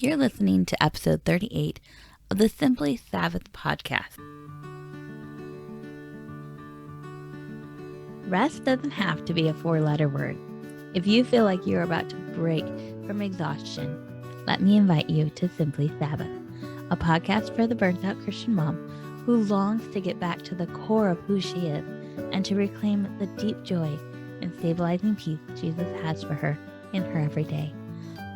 You're listening to episode 38 of the Simply Sabbath podcast. Rest doesn't have to be a four-letter word. If you feel like you're about to break from exhaustion, let me invite you to Simply Sabbath, a podcast for the burnt-out Christian mom who longs to get back to the core of who she is and to reclaim the deep joy and stabilizing peace Jesus has for her in her everyday,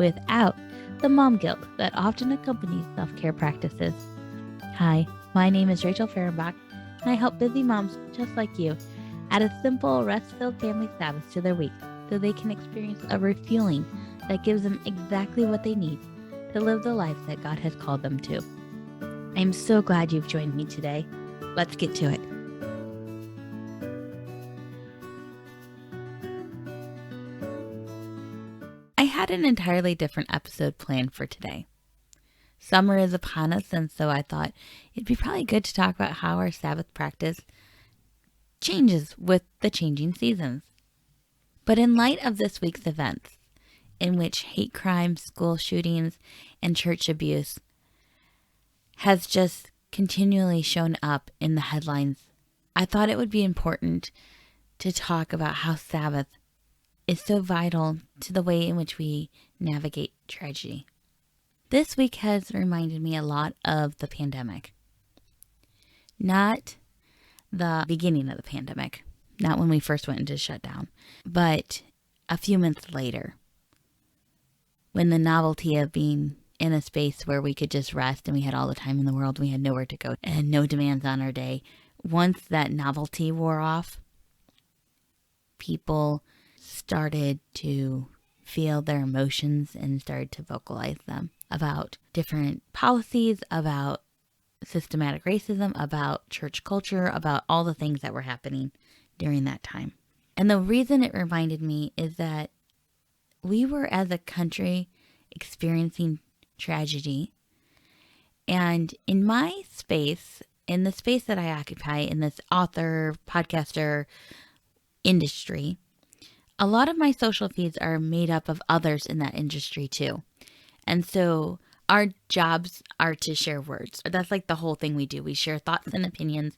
without the mom guilt that often accompanies self-care practices. Hi, my name is Rachel Fehrenbach, and I help busy moms just like you add a simple, rest-filled family Sabbath to their week so they can experience a refueling that gives them exactly what they need to live the life that God has called them to. I'm so glad you've joined me today. Let's get to it. I had an entirely different episode planned for today. Summer is upon us, and so I thought it'd be probably good to talk about how our Sabbath practice changes with the changing seasons. But in light of this week's events, in which hate crimes, school shootings, and church abuse has just continually shown up in the headlines, I thought it would be important to talk about how Sabbath is so vital to the way in which we navigate tragedy. This week has reminded me a lot of the pandemic. Not the beginning of the pandemic, not when we first went into shutdown, but a few months later, when the novelty of being in a space where we could just rest and we had all the time in the world, we had nowhere to go and no demands on our day. Once that novelty wore off, people started to feel their emotions and started to vocalize them about different policies, about systematic racism, about church culture, about all the things that were happening during that time. And the reason it reminded me is that we were, as a country, experiencing tragedy. And in my space, in the space that I occupy, in this author, podcaster industry, a lot of my social feeds are made up of others in that industry too. And so our jobs are to share words. That's like the whole thing we do. We share thoughts and opinions,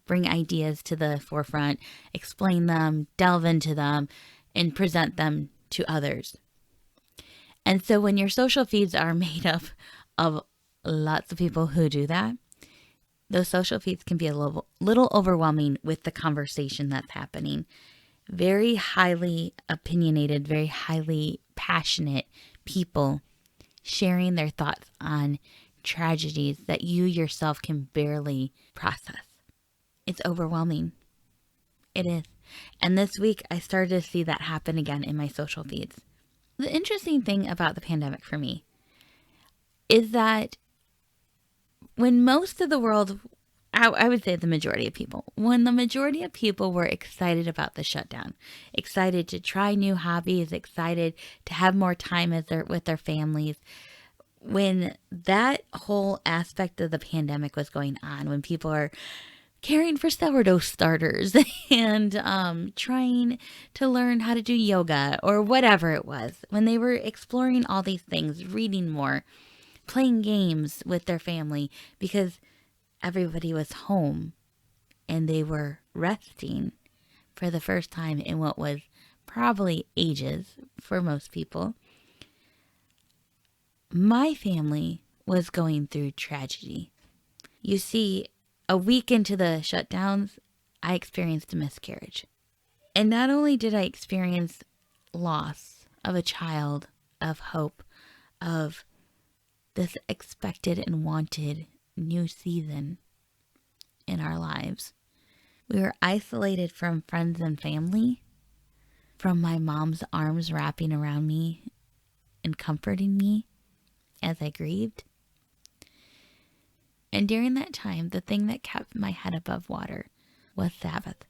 bring ideas to the forefront, explain them, delve into them, and present them to others. And so when your social feeds are made up of lots of people who do that, those social feeds can be a little overwhelming with the conversation that's happening. Very highly opinionated, very highly passionate people sharing their thoughts on tragedies that you yourself can barely process. It's overwhelming. It is. And this week, I started to see that happen again in my social feeds. The interesting thing about the pandemic for me is that when most of the world, I would say the majority of people, when the majority of people were excited about the shutdown, excited to try new hobbies, excited to have more time with their families, when that whole aspect of the pandemic was going on, when people are caring for sourdough starters and trying to learn how to do yoga or whatever it was, when they were exploring all these things, reading more, playing games with their family, because everybody was home and they were resting for the first time in what was probably ages for most people. My family was going through tragedy. You see, a week into the shutdowns, I experienced a miscarriage. And not only did I experience loss of a child, of hope, of this expected and wanted new season in our lives. We were isolated from friends and family, from my mom's arms wrapping around me and comforting me as I grieved. And during that time, the thing that kept my head above water was Sabbath.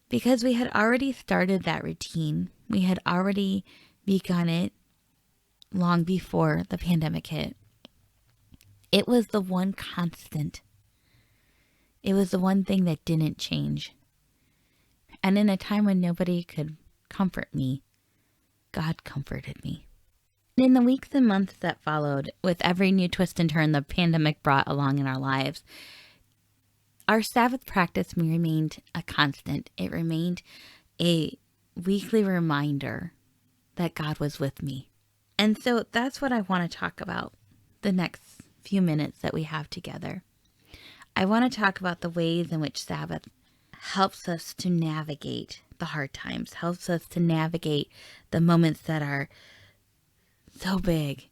Because we had already started that routine. We had already begun it long before the pandemic hit. It was the one constant. It was the one thing that didn't change. And in a time when nobody could comfort me, God comforted me. In the weeks and months that followed, with every new twist and turn the pandemic brought along in our lives, our Sabbath practice remained a constant. It remained a weekly reminder that God was with me. And so that's what I want to talk about the next few minutes that we have together. I want to talk about the ways in which Sabbath helps us to navigate the hard times, helps us to navigate the moments that are so big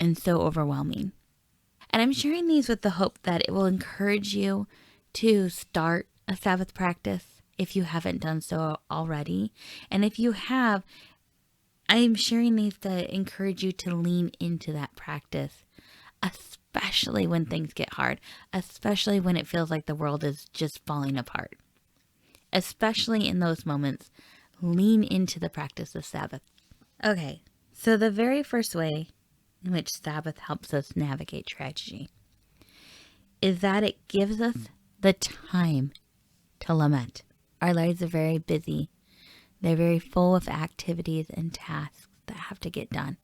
and so overwhelming. And I'm sharing these with the hope that it will encourage you to start a Sabbath practice if you haven't done so already. And if you have, I'm sharing these to encourage you to lean into that practice, especially when things get hard, especially when it feels like the world is just falling apart. Especially in those moments, lean into the practice of Sabbath. Okay, so the very first way in which Sabbath helps us navigate tragedy is that it gives us the time to lament. Our lives are very busy. They're very full of activities and tasks that have to get done.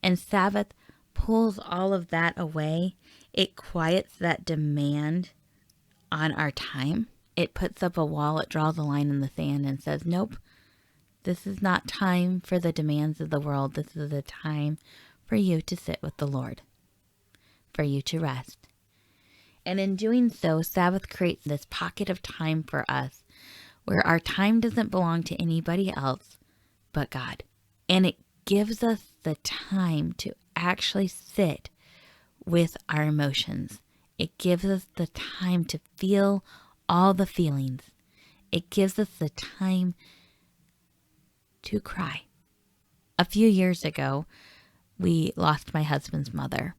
And Sabbath pulls all of that away. It quiets that demand on our time. It puts up a wall, it draws a line in the sand and says, nope, this is not time for the demands of the world. This is a time for you to sit with the Lord, for you to rest. And in doing so, Sabbath creates this pocket of time for us where our time doesn't belong to anybody else but God. And it gives us the time to actually sit with our emotions. It gives us the time to feel all the feelings. It gives us the time to cry. A few years ago, we lost my husband's mother.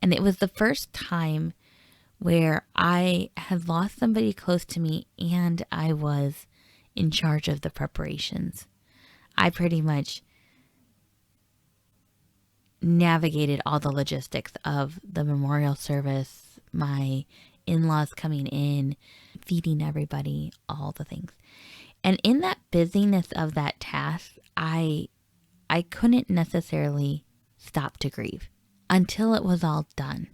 And it was the first time where I had lost somebody close to me and I was in charge of the preparations. I pretty much navigated all the logistics of the memorial service, my in-laws coming in, feeding everybody, all the things. And in that busyness of that task, I couldn't necessarily stop to grieve until it was all done.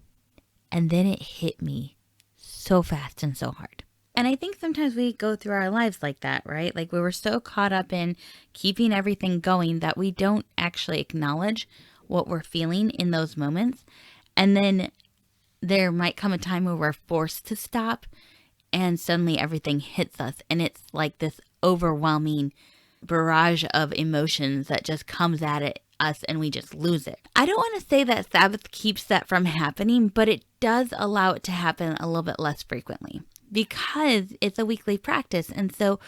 And then it hit me so fast and so hard. And I think sometimes we go through our lives like that, right? Like we were so caught up in keeping everything going that we don't actually acknowledge what we're feeling in those moments. And then there might come a time where we're forced to stop and suddenly everything hits us. And it's like this overwhelming barrage of emotions that just comes at us and we just lose it. I don't want to say that Sabbath keeps that from happening, but it does allow it to happen a little bit less frequently because it's a weekly practice. And so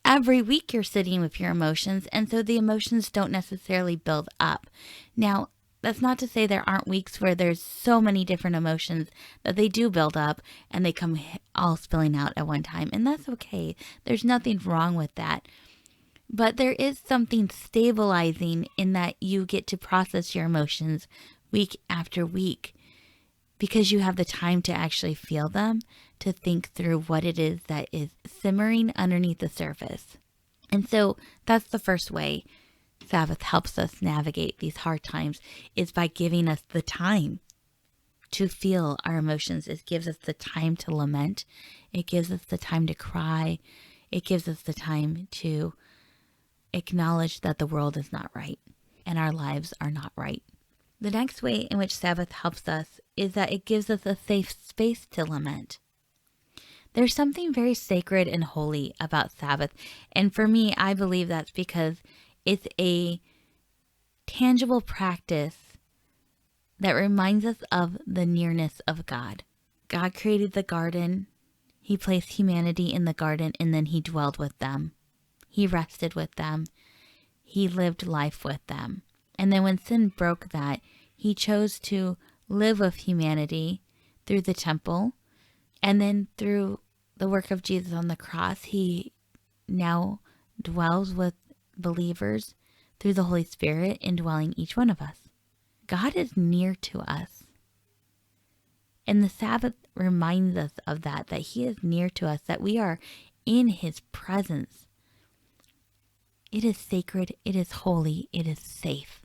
every week you're sitting with your emotions. And so the emotions don't necessarily build up. Now, that's not to say there aren't weeks where there's so many different emotions that they do build up and they come all spilling out at one time. And that's okay. There's nothing wrong with that. But there is something stabilizing in that you get to process your emotions week after week because you have the time to actually feel them, to think through what it is that is simmering underneath the surface. And so that's the first way Sabbath helps us navigate these hard times, is by giving us the time to feel our emotions. It gives us the time to lament. It gives us the time to cry. It gives us the time to acknowledge that the world is not right and our lives are not right. The next way in which Sabbath helps us is that it gives us a safe space to lament. There's something very sacred and holy about Sabbath. And for me, I believe that's because it's a tangible practice that reminds us of the nearness of God. God created the garden. He placed humanity in the garden and then he dwelled with them. He rested with them. He lived life with them. And then when sin broke that, he chose to live with humanity through the temple. And then through the work of Jesus on the cross, he now dwells with believers through the Holy Spirit indwelling each one of us. God is near to us. And the Sabbath reminds us of that he is near to us, that we are in his presence. It is sacred, it is holy, it is safe.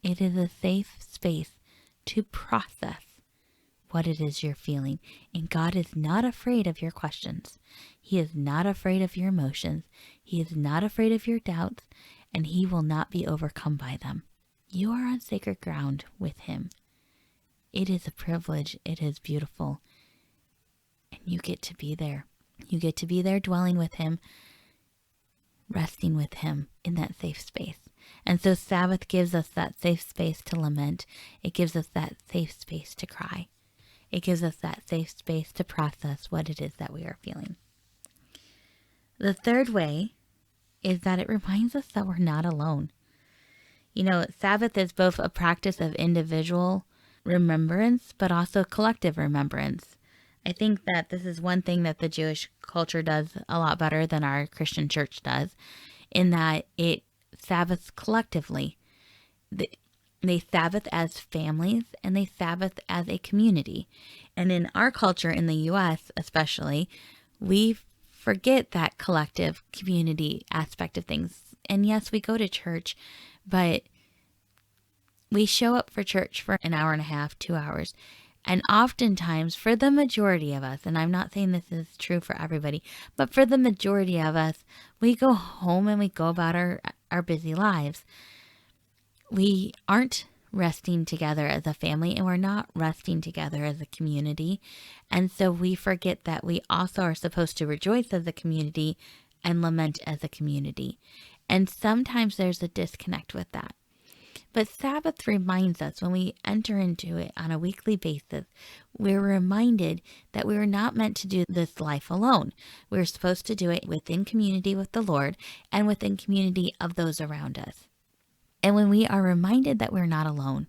It is a safe space to process what it is you're feeling. And God is not afraid of your questions. He is not afraid of your emotions. He is not afraid of your doubts, and He will not be overcome by them. You are on sacred ground with Him. It is a privilege. It is beautiful. And you get to be there. You get to be there dwelling with Him, resting with Him in that safe space. And so Sabbath gives us that safe space to lament. It gives us that safe space to cry. It gives us that safe space to process what it is that we are feeling. The third way is that it reminds us that we're not alone. You know, Sabbath is both a practice of individual remembrance, but also collective remembrance. I think that this is one thing that the Jewish culture does a lot better than our Christian church does, in that it Sabbaths collectively. They Sabbath as families, and they Sabbath as a community. And in our culture, in the U.S. especially, we forget that collective community aspect of things. And yes, we go to church, but we show up for church for an hour and a half, 2 hours. And oftentimes, for the majority of us, and I'm not saying this is true for everybody, but for the majority of us, we go home and we go about our busy lives. We aren't resting together as a family, and we're not resting together as a community. And so we forget that we also are supposed to rejoice as a community and lament as a community. And sometimes there's a disconnect with that. But Sabbath reminds us, when we enter into it on a weekly basis, we're reminded that we are not meant to do this life alone. We're supposed to do it within community with the Lord and within community of those around us. And when we are reminded that we're not alone,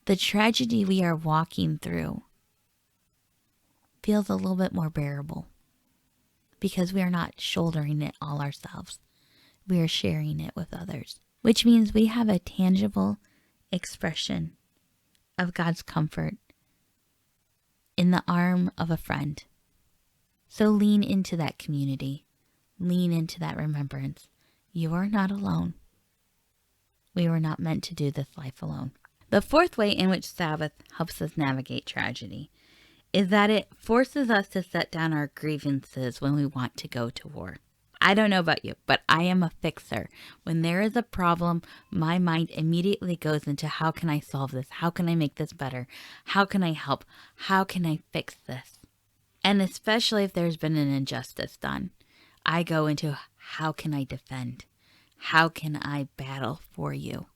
the tragedy we are walking through feels a little bit more bearable, because we are not shouldering it all ourselves. We are sharing it with others, which means we have a tangible expression of God's comfort in the arm of a friend. So lean into that community. Lean into that remembrance. You are not alone. We were not meant to do this life alone. The fourth way in which Sabbath helps us navigate tragedy is that it forces us to set down our grievances when we want to go to war. I don't know about you, but I am a fixer. When there is a problem, my mind immediately goes into, how can I solve this? How can I make this better? How can I help? How can I fix this? And especially if there's been an injustice done, I go into, how can I defend? How can I battle for you?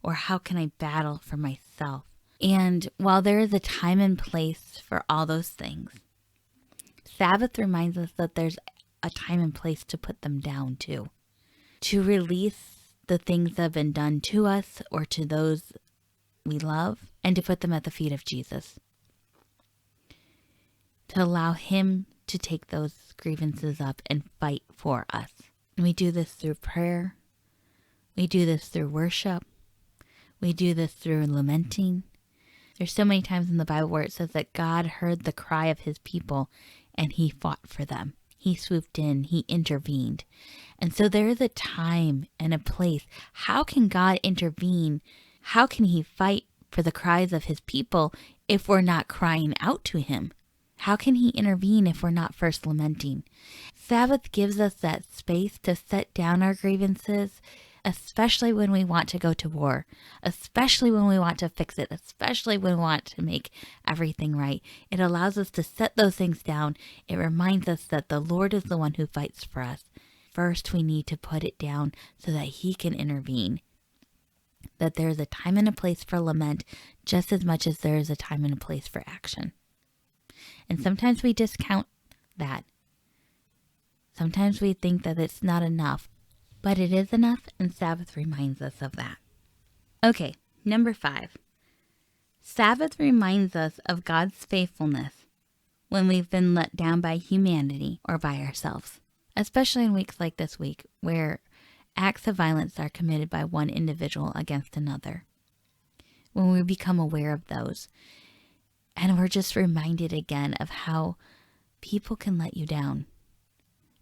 Or how can I battle for myself? And while there is a time and place for all those things, Sabbath reminds us that there's a time and place to put them down too. To release the things that have been done to us or to those we love, and to put them at the feet of Jesus. To allow Him to take those grievances up and fight for us. And we do this through prayer. We do this through worship. We do this through lamenting. There's so many times in the Bible where it says that God heard the cry of His people and He fought for them. He swooped in, He intervened. And so there is a time and a place. How can God intervene? How can He fight for the cries of His people if we're not crying out to Him? How can He intervene if we're not first lamenting? Sabbath gives us that space to set down our grievances, especially when we want to go to war, especially when we want to fix it, especially when we want to make everything right. It allows us to set those things down. It reminds us that the Lord is the one who fights for us. First, we need to put it down so that He can intervene. That there is a time and a place for lament just as much as there is a time and a place for action. And sometimes we discount that. Sometimes we think that it's not enough. But it is enough, and Sabbath reminds us of that. Okay, number 5. Sabbath reminds us of God's faithfulness when we've been let down by humanity or by ourselves, especially in weeks like this week where acts of violence are committed by one individual against another. When we become aware of those, and we're just reminded again of how people can let you down.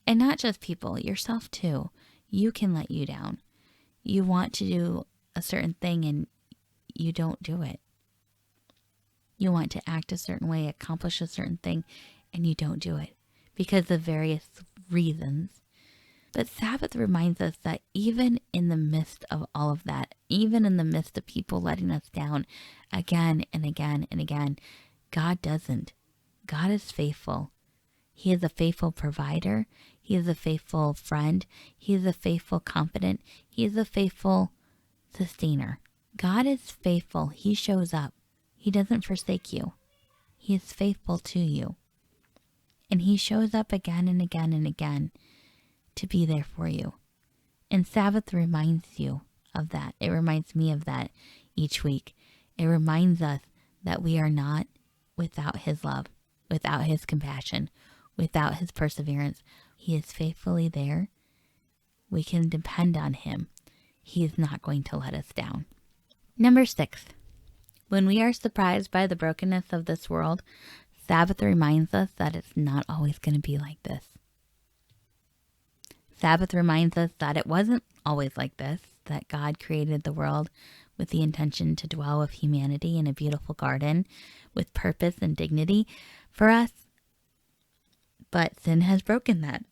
And not just people, yourself too. You can let you down. You want to do a certain thing and you don't do it. You want to act a certain way, accomplish a certain thing, and you don't do it because of various reasons. But Sabbath reminds us that even in the midst of all of that, even in the midst of people letting us down again and again and again, God doesn't. God is faithful. He is a faithful provider. He is a faithful friend. He is a faithful confidant. He is a faithful sustainer. God is faithful. He shows up. He doesn't forsake you. He is faithful to you. And he shows up again and again and again to be there for you. And Sabbath reminds you of that. It reminds me of that each week. It reminds us that we are not without his love, without his compassion, without his perseverance. He is faithfully there. We can depend on him. He is not going to let us down. Number 6, when we are surprised by the brokenness of this world, Sabbath reminds us that it's not always going to be like this. Sabbath reminds us that it wasn't always like this, that God created the world with the intention to dwell with humanity in a beautiful garden with purpose and dignity for us. But sin has broken that.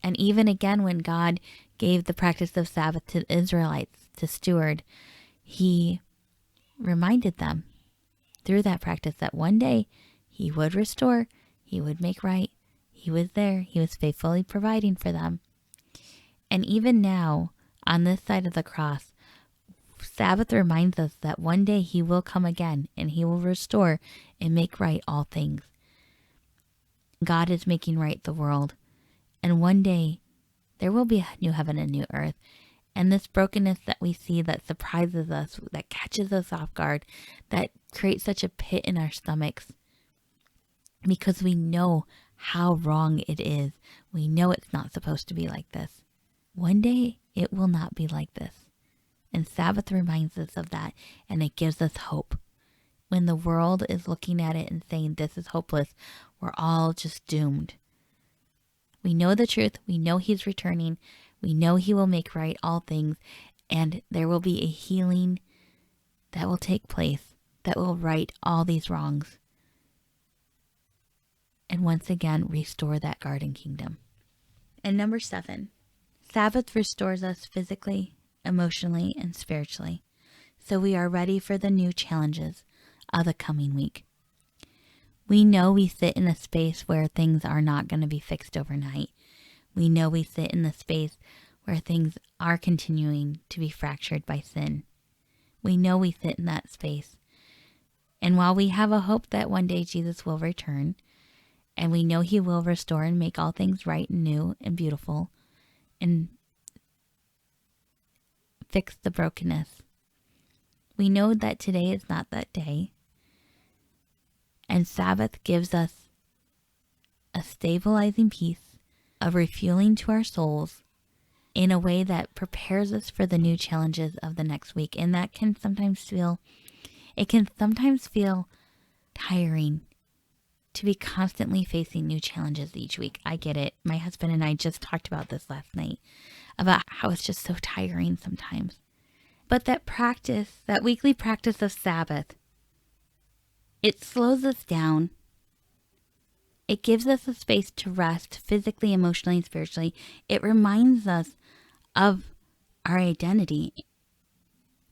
And even again, when God gave the practice of Sabbath to the Israelites to steward, he reminded them through that practice that one day he would restore, he would make right. He was there. He was faithfully providing for them. And even now, on this side of the cross, Sabbath reminds us that one day he will come again and he will restore and make right all things. God is making right the world. And one day there will be a new heaven and new earth. And this brokenness that we see that surprises us, that catches us off guard, that creates such a pit in our stomachs, because we know how wrong it is. We know it's not supposed to be like this. One day it will not be like this. And Sabbath reminds us of that, and it gives us hope. When the world is looking at it and saying this is hopeless, we're all just doomed. We know the truth. We know he's returning. We know he will make right all things, and there will be a healing that will take place that will right all these wrongs. And once again, restore that garden kingdom. And number 7, Sabbath restores us physically, emotionally, and spiritually, so we are ready for the new challenges of the coming week. We know we sit in a space where things are not going to be fixed overnight. We know we sit in the space where things are continuing to be fractured by sin. We know we sit in that space. And while we have a hope that one day Jesus will return, and we know he will restore and make all things right and new and beautiful and fix the brokenness, we know that today is not that day. And Sabbath gives us a stabilizing peace, a refueling to our souls in a way that prepares us for the new challenges of the next week. And that can sometimes feel tiring to be constantly facing new challenges each week. I get it. My husband and I just talked about this last night, about how it's just so tiring sometimes. But that practice, that weekly practice of Sabbath, it slows us down. It gives us a space to rest physically, emotionally, and spiritually. It reminds us of our identity,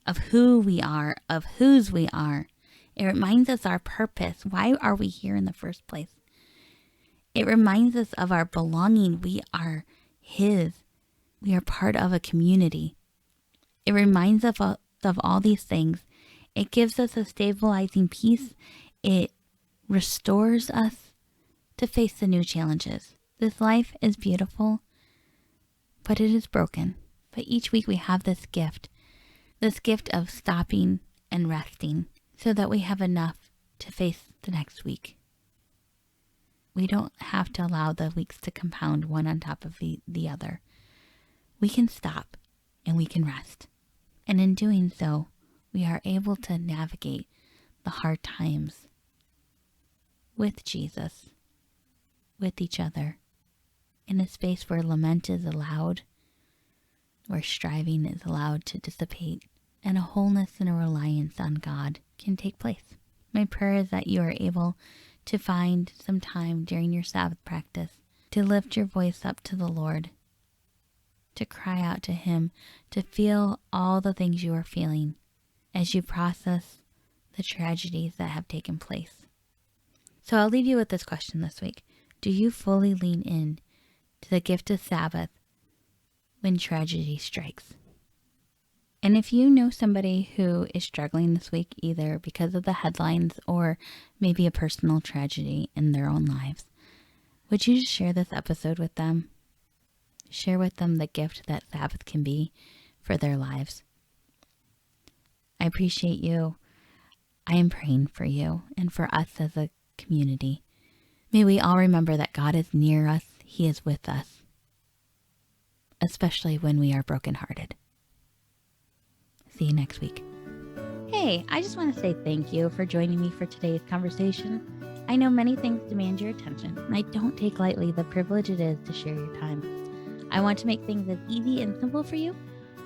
of who we are, of whose we are. It reminds us our purpose. Why are we here in the first place? It reminds us of our belonging. We are his. We are part of a community. It reminds us of all these things. It gives us a stabilizing peace. It restores us to face the new challenges. This life is beautiful, but it is broken. But each week we have this gift of stopping and resting so that we have enough to face the next week. We don't have to allow the weeks to compound one on top of the other. We can stop and we can rest. And in doing so, we are able to navigate the hard times with Jesus, with each other, in a space where lament is allowed, where striving is allowed to dissipate, and a wholeness and a reliance on God can take place. My prayer is that you are able to find some time during your Sabbath practice to lift your voice up to the Lord, to cry out to Him, to feel all the things you are feeling as you process the tragedies that have taken place. So I'll leave you with this question this week. Do you fully lean in to the gift of Sabbath when tragedy strikes? And if you know somebody who is struggling this week, either because of the headlines or maybe a personal tragedy in their own lives, would you just share this episode with them? Share with them the gift that Sabbath can be for their lives. I appreciate you. I am praying for you and for us as a community. May we all remember that God is near us. He is with us, especially when we are brokenhearted. See you next week. Hey, I just want to say thank you for joining me for today's conversation. I know many things demand your attention, and I don't take lightly the privilege it is to share your time. I want to make things as easy and simple for you,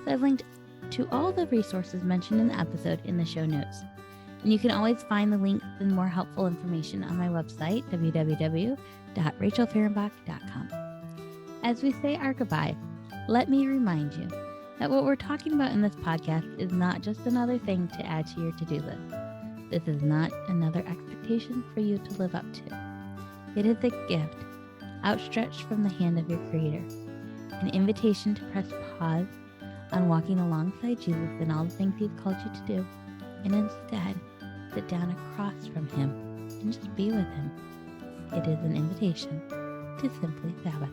so I've linked to all the resources mentioned in the episode in the show notes. And you can always find the links and more helpful information on my website, www.rachelfehrenbach.com. As we say our goodbye, let me remind you that what we're talking about in this podcast is not just another thing to add to your to-do list. This is not another expectation for you to live up to. It is a gift outstretched from the hand of your Creator, an invitation to press pause on walking alongside Jesus in all the things He's called you to do, and instead sit down across from Him and just be with Him. It is an invitation to simply Sabbath.